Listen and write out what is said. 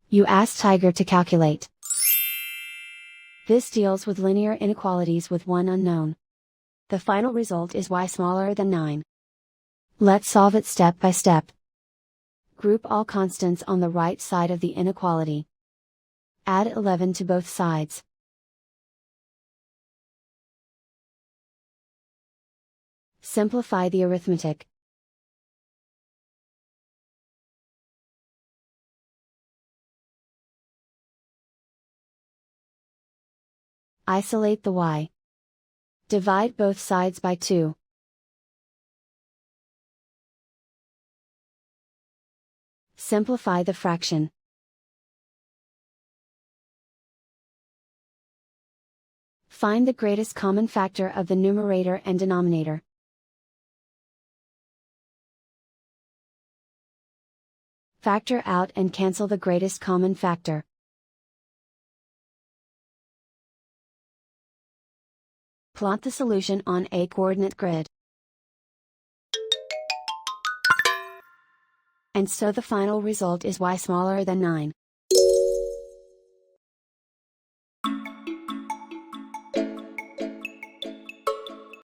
You ask Tiger to calculate. This deals with linear inequalities with one unknown. The final result is y smaller than 9. Let's solve it step by step. Group all constants on the right side of the inequality. Add 11 to both sides. Simplify the arithmetic. Isolate the y. Divide both sides by 2. Simplify the fraction. Find the greatest common factor of the numerator and denominator. Factor out and cancel the greatest common factor. Plot the solution on a coordinate grid. And so the final result is y smaller than 9.